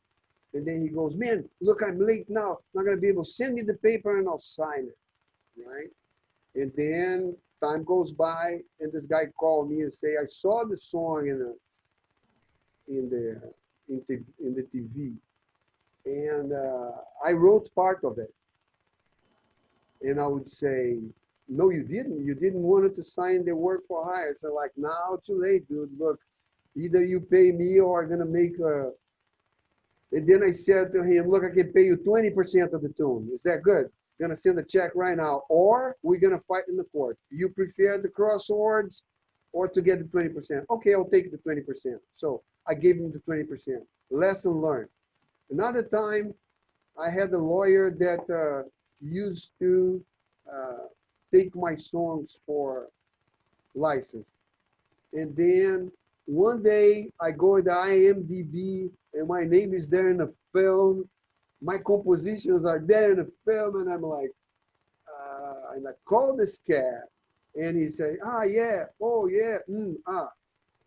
And then he goes, man, look, I'm late now. Not gonna be able to send me the paper and I'll sign it, right? And then time goes by and this guy called me and say, I saw the song in the TV. And I wrote part of it. And I would say, no, you didn't. You didn't want to sign the work for hire. So like, now too late, dude. Look, either you pay me or I'm gonna make a. And then I said to him, look, I can pay you 20% of the tune. Is that good? I'm gonna send a check right now, or we're gonna fight in the court. You prefer the crosswords or to get the 20%? Okay, I'll take the 20%. So I gave him the 20%. Lesson learned. Another time, I had a lawyer that used to take my songs for license. And then one day I go to IMDb and my name is there in the film. My compositions are there in the film and I'm like, And I called this cat, and he said, yeah, oh yeah,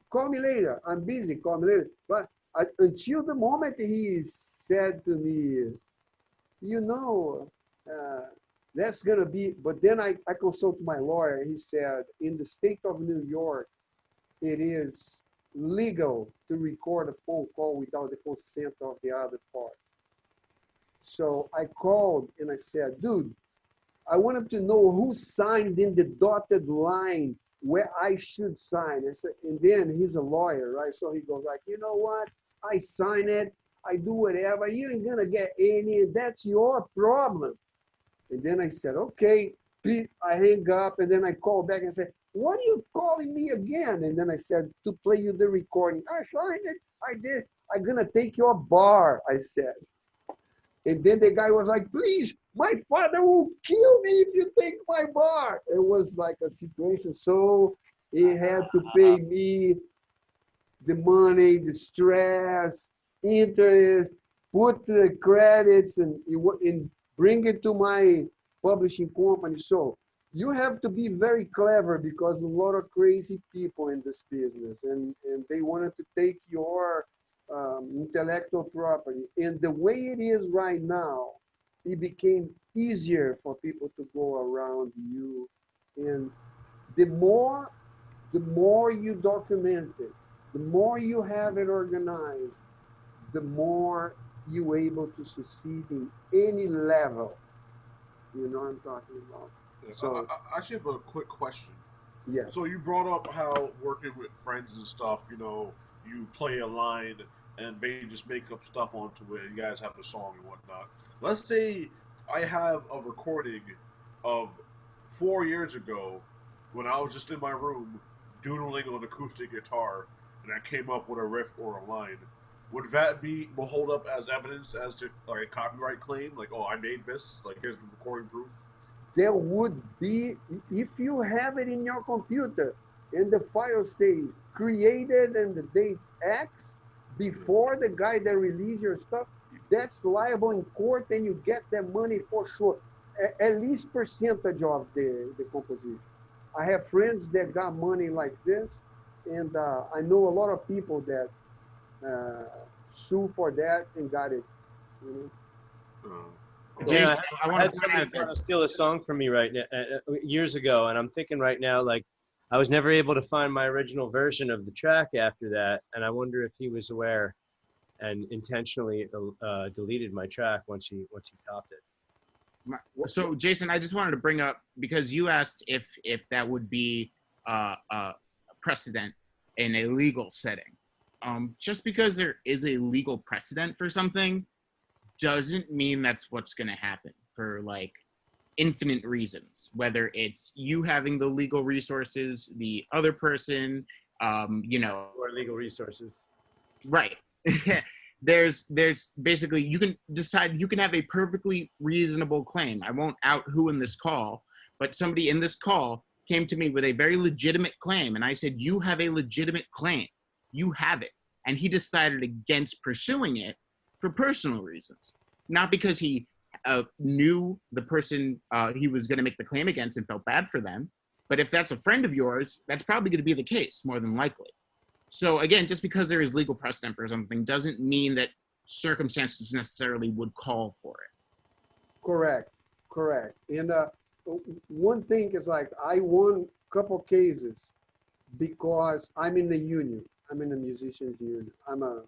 call me later. I'm busy. Call me later. But until the moment he said to me, you know, that's gonna be. But then I consulted my lawyer. He said, in the state of New York, it is legal to record a phone call without the consent of the other part. So I called and I said, dude, I wanted to know who signed in the dotted line where I should sign. I said, and then he's a lawyer, right? So he goes like, you know what? I sign it. I do whatever. You ain't gonna get any. That's your problem. And then I said, okay. I hang up, and then I call back and say, what are you calling me again? And then I said, to play you the recording. I signed it. I did. I'm gonna take your bar, I said. And then the guy was like, please, my father will kill me if you take my bar. It was like a situation. So he had to pay me the money, the stress, interest, put the credits and bring it to my publishing company. So you have to be very clever because a lot of crazy people in this business and they wanted to take your intellectual property. And the way it is right now, it became easier for people to go around you. And the more you document it, the more you have it organized, the more you're able to succeed in any level. You know what I'm talking about? Yeah, So, I actually have a quick question. yeah. So you brought up how working with friends and stuff, you know, you play a line and they just make up stuff onto it. You guys have a song and whatnot. Let's say I have a recording of 4 years ago when I was just in my room doodling on acoustic guitar and I came up with a riff or a line. Would that will hold up as evidence as to like a copyright claim? Like, oh, I made this. Like, here's the recording proof. There would be, if you have it in your computer and the file says created and the date X before the guy that released your stuff, that's liable in court and you get that money for sure. At least percentage of the composition. I have friends that got money like this, and I know a lot of people that sue for that and got it. You know? Yeah, I I want had to somebody point trying out to steal a song from me right now, years ago, and I'm thinking right now, like, I was never able to find my original version of the track after that, and I wonder if he was aware and intentionally deleted my track once he copped it. so Jason, I just wanted to bring up, because you asked if that would be a precedent in a legal setting. Just because there is a legal precedent for something doesn't mean that's what's going to happen for like infinite reasons, whether it's you having the legal resources, the other person, you know, Or legal resources. right. there's basically, you can decide, you can have a perfectly reasonable claim. I won't out who in this call, but somebody in this call came to me with a very legitimate claim, and I said, you have a legitimate claim, you have it. And he decided against pursuing it for personal reasons, not because he knew the person he was going to make the claim against and felt bad for them. But if that's a friend of yours, that's probably going to be the case, more than likely. So again, just because there is legal precedent for something doesn't mean that circumstances necessarily would call for it. Correct. And one thing is like, I won a couple cases because I'm in the union. I'm in the musicians union. I'm a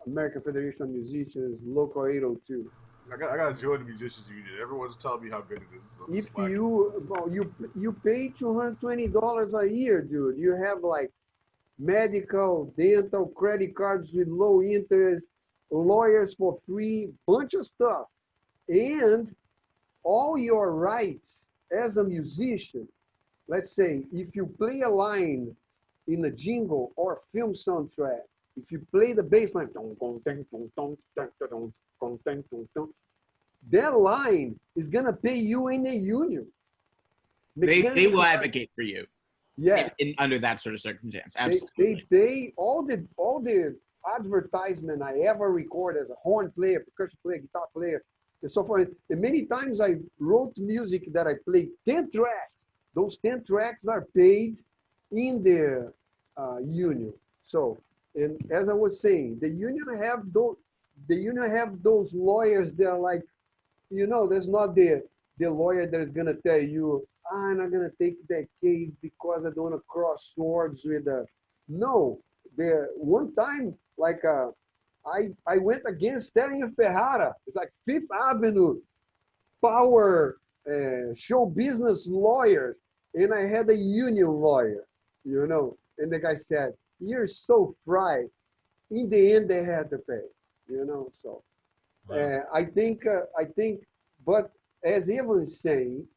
American Federation of Musicians, Local 802. I got to join the musicians union. Everyone's telling me how good it is. So If you pay $220 a year, dude, you have like medical, dental, credit cards with low interest, lawyers for free, bunch of stuff. And all your rights as a musician, let's say, if you play a line in a jingle or film soundtrack, if you play the bass line, that line is gonna pay you in a union. They will advocate for you. Yeah. Under that sort of circumstance, absolutely. They pay all the advertisement I ever record as a horn player, percussion player, guitar player. And so for and many times I wrote music that I played 10 tracks. Those 10 tracks are paid in the union. So, and as I was saying, the union have those lawyers that are like, you know, there's not the lawyer that is gonna tell you, I'm not gonna take that case because I don't want to cross swords with a. No, the one time like I went against Sterling Ferrara. It's like Fifth Avenue power show business lawyers, and I had a union lawyer, you know, and the guy said, "You're so fried." In the end, they had to pay, you know. So I think, but as Evan is saying,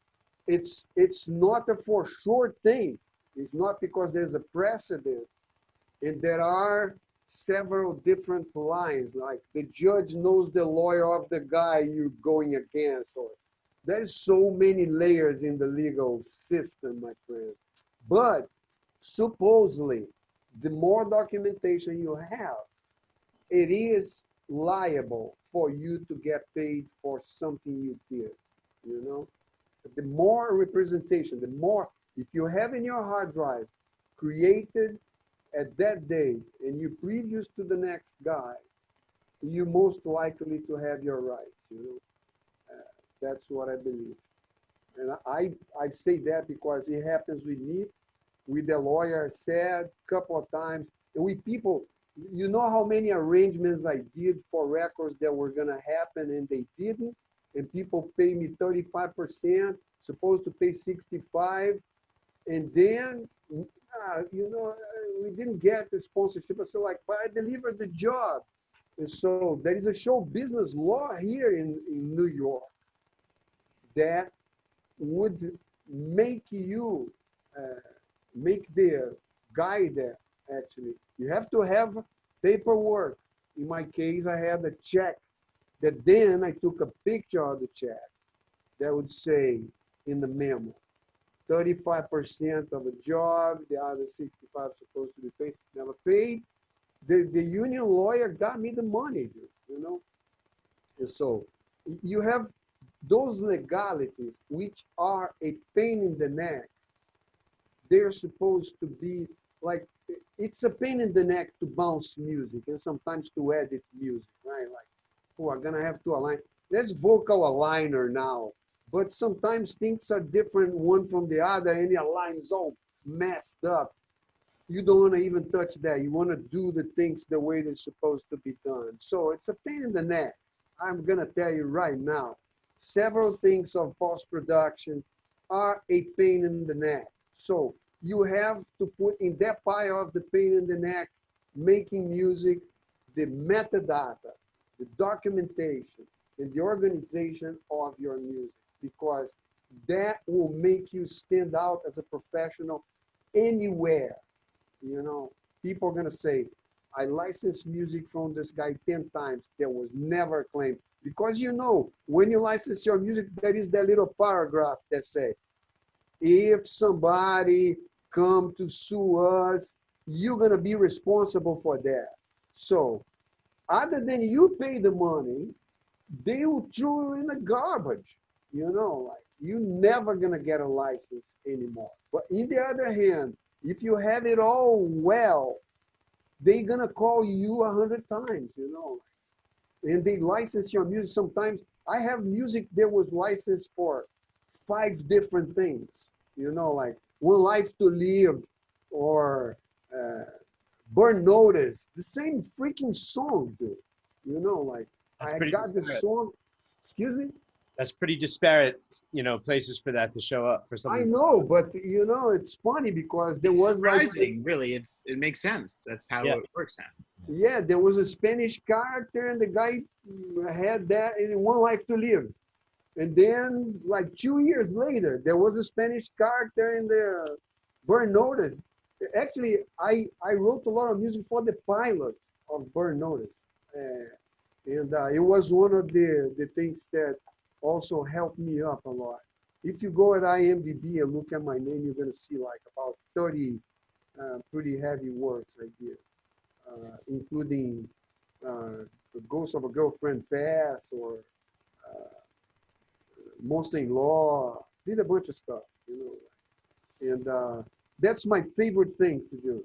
it's not a for sure thing. It's not because there's a precedent, and there are several different lines. Like the judge knows the lawyer of the guy you're going against, or there's so many layers in the legal system, my friend. But supposedly, the more documentation you have, it is liable for you to get paid for something you did, you know? The more representation, the more, if you have in your hard drive created at that date and you previous to the next guy, you most likely to have your rights, you know? That's what I believe. And I say that because it happens with me, with the lawyer said a couple of times, and with people, you know how many arrangements I did for records that were gonna happen and they didn't, and people pay me 35%, supposed to pay 65, and then, you know, we didn't get the sponsorship. I said like, but I delivered the job. And so there is a show business law here in New York that would make you, make the guy there, actually. You have to have paperwork. In my case, I had a check that then I took a picture of the check that would say in the memo, 35% of a job, the other 65 supposed to be paid, never paid. The union lawyer got me the money, dude, you know? And so you have those legalities, which are a pain in the neck. They're supposed to be like, it's a pain in the neck to bounce music and sometimes to edit music, right? Like, oh, I'm gonna have to align. There's vocal aligner now, but sometimes things are different one from the other and the align's all messed up. You don't want to even touch that. You want to do the things the way they're supposed to be done. So it's a pain in the neck. I'm gonna tell you right now, several things of post-production are a pain in the neck. So you have to put in that pile of the pain in the neck, making music, the metadata, the documentation, and the organization of your music, because that will make you stand out as a professional anywhere. You know, people are gonna say, I licensed music from this guy 10 times. There was never a claim. Because you know, when you license your music, there is that little paragraph that say, if somebody come to sue us, you're gonna be responsible for that. So other than you pay the money, they will throw you in the garbage. You know, like you're never gonna get a license anymore. But in the other hand, if you have it all well, they're gonna call you 100 times, you know, and they license your music. Sometimes I have music that was licensed for 5 different things, you know, like One Life to Live or Burn Notice, the same freaking song, dude. You know, like That's I pretty got the disparate. song, excuse me? That's pretty disparate, you know, places for that to show up for I something. know, but you know, it's funny because there It's was like, surprising, really. It makes sense. That's how Yeah. it works now. yeah, there was a Spanish character and the guy had that in One Life to Live. And then like 2 years later, there was a Spanish character in the Burn Notice. Actually, I wrote a lot of music for the pilot of Burn Notice. And it was one of the things that also helped me up a lot. If you go at IMDb and look at my name, you're gonna see like about 30 pretty heavy works I did, including The Ghost of a Girlfriend Past or mostly law, did a bunch of stuff, and that's my favorite thing to do.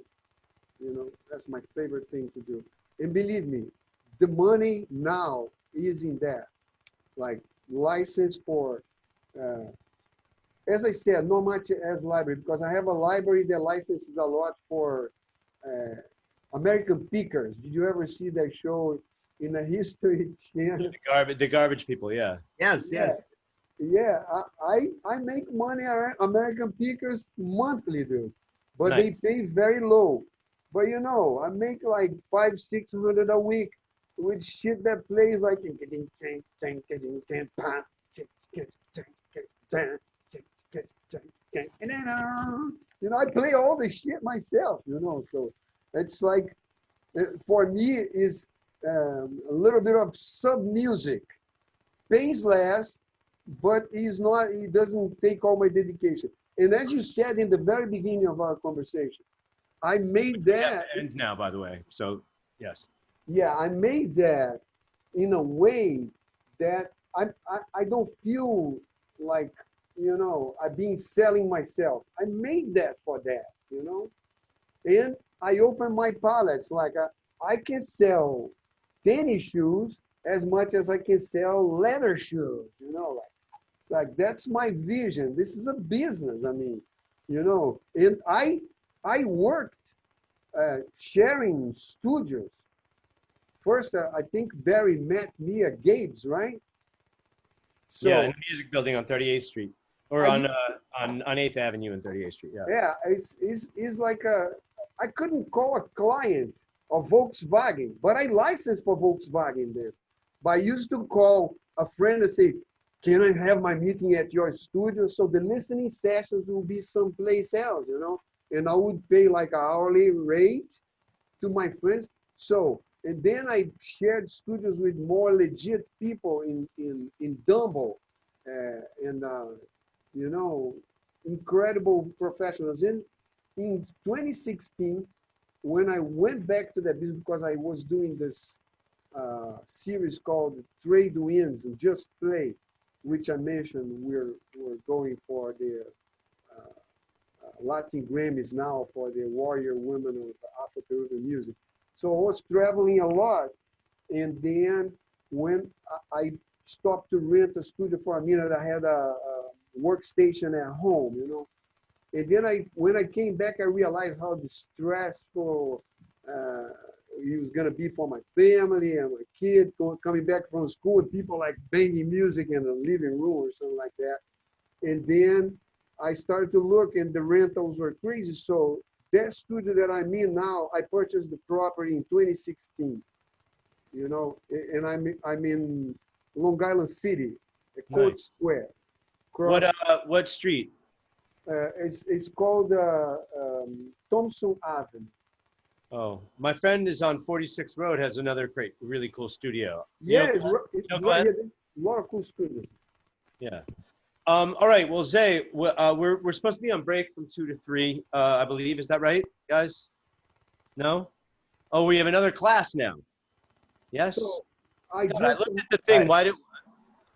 That's my favorite thing to do. And believe me, the money now is in that, like license for, as I said, not much as library, because I have a library that licenses a lot for American Pickers. Did you ever see that show in the History Channel? The garbage people, yeah. Yes, Yeah. yes. Yeah, I make money on American Pickers monthly, dude, but they Nice. pay very low. But I make like 500-600 a week with shit that plays like and then I play all the shit myself. So it's like for me is a little bit of sub music, pays less, but it doesn't take all my dedication. And as you said in the very beginning of our conversation, I made We have that. to end now, by the way. So yes. Yeah, I made that in a way that I don't feel like, I've been selling myself. I made that for that. And I open my palettes. Like I can sell tennis shoes as much as I can sell leather shoes, like it's like that's my vision. This is a business. I mean, and I worked sharing studios. First, I think Barry met me at Gabe's, right? So Yeah, in the music building on 38th Street, or I on used on 8th Avenue and 38th Street. Yeah. yeah, it's like I couldn't call a client of Volkswagen, but I licensed for Volkswagen there. But I used to call a friend and say, can I have my meeting at your studio? So the listening sessions will be someplace else, and I would pay like an hourly rate to my friends. So, and then I shared studios with more legit people in Dumbo, and incredible professionals. In 2016, when I went back to that business because I was doing this series called Trade Winds and Just Play, which I mentioned we're going for the Latin Grammys now for the warrior women of Afro-Peruvian music. So I was traveling a lot, and then when I stopped to rent a studio for a minute, I had a workstation at home, And then when I came back, I realized how distressful it was gonna be for my family and my kid coming back from school and people like banging music in the living room or something like that. And then I started to look, and the rentals were crazy. So that studio that I'm in now, I purchased the property in 2016. And I'm in Long Island City, Court Nice. Square. Cross, What street? it's called Thompson Avenue. Oh, my friend is on 46th Road, has another great, really cool studio. Yeah, it's know right Glenn? here. A lot of cool studios. Yeah. All right. Well, Zay, we're supposed to be on break from 2 to 3, I believe. Is that right, guys? No? Oh, we have another class now. Yes? So I God, I just looked at the thing. Right. Why did?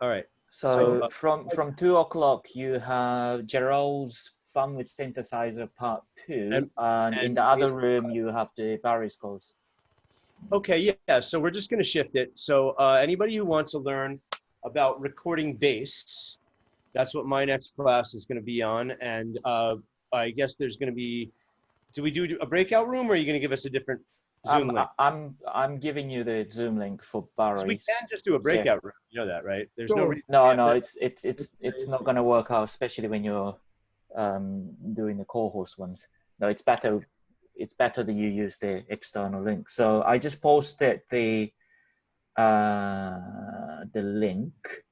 All right. So So, from 2 o'clock, you have Gerald's Fun with Synthesizer Part 2, and in and the other Jason's room, you have the Barry's course. Okay, yeah. So we're just going to shift it. So anybody who wants to learn about recording bass, that's what my next class is going to be on. And I guess there's going to be. Do we do a breakout room, or are you going to give us a different Zoom link? I'm giving you the Zoom link for 'Cause we Barry's. can just do a breakout room. You know that, right? There's no So- reason. No, it's not going to work out, especially when you're doing the co-host ones. No, it's better that you use the external link. So I just posted the link.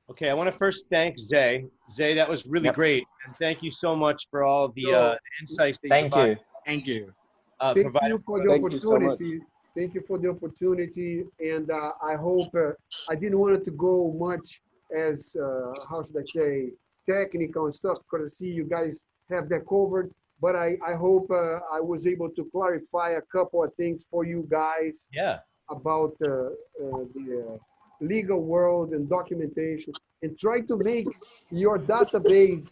Okay, I want to first thank Zay. Zay, that was really Yep. great, and thank you so much for all the insights that Thank you. Thank you. Thank provided. you for the Thank you so much. opportunity. Thank you for the opportunity. And I hope I didn't want it to go much as, how should I say, technical and stuff, because I see you guys have that covered. But I hope I was able to clarify a couple of things for you guys Yeah. about legal world and documentation, and try to make your database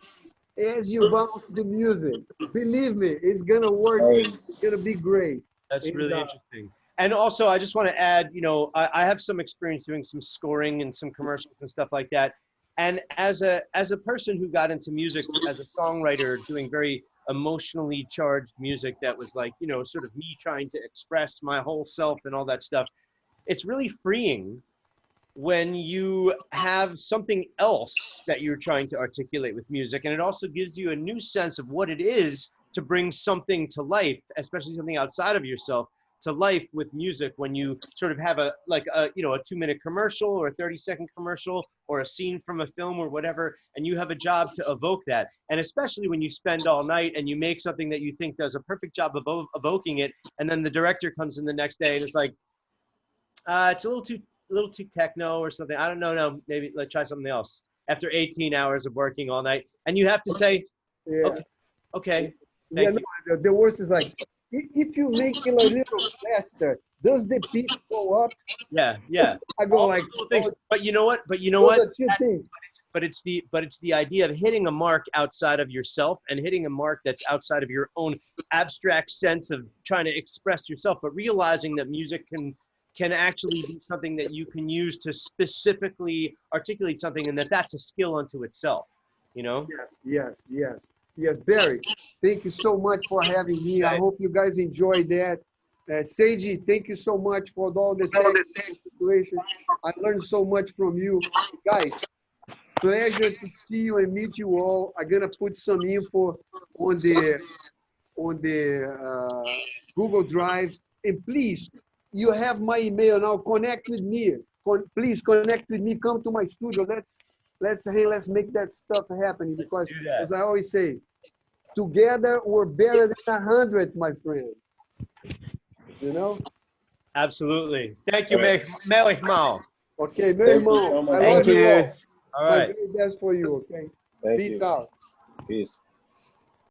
as you bounce the music. Believe me, it's gonna work. It's gonna be great. That's And, really interesting. And also, I just want to add, you know, I have some experience doing some scoring and some commercials and stuff like that. And as a person who got into music as a songwriter, doing very emotionally charged music that was like, you know, sort of me trying to express my whole self and all that stuff, it's really freeing when you have something else that you're trying to articulate with music. And it also gives you a new sense of what it is to bring something to life, especially something outside of yourself, to life with music, when you sort of have a, like a, you know, a 2-minute commercial or a 30-second commercial or a scene from a film or whatever, and you have a job to evoke that. And especially when you spend all night and you make something that you think does a perfect job of evoking it, and then the director comes in the next day and is like, it's a little too techno or something. I don't know. No, maybe let's try something else. After 18 hours of working all night, and you have to say, yeah. okay, Yeah, thank you. no, the worst is like, if you make it a little faster, does the beat go up? Yeah. I go All like, those little things. But you know what? those are two things. But it's the idea of hitting a mark outside of yourself, and hitting a mark that's outside of your own abstract sense of trying to express yourself, but realizing that music can actually be something that you can use to specifically articulate something, and that's a skill unto itself, you know? Yes, Barry, thank you so much for having me. I hope you guys enjoyed that. Seiji, thank you so much for all the technical situation. I learned so much from you. Guys, pleasure to see you and meet you all. I'm gonna put some info on the Google Drive. And please, you have my email now. Connect with me. Please connect with me. Come to my studio. Let's make that stuff happen. Because as I always say, together we're better than 100, my friend. You know? Absolutely. Thank you, meu irmão. Okay, meu irmão. I love Thank you you. all. All My right. very best for you. Okay. Peace out. Peace.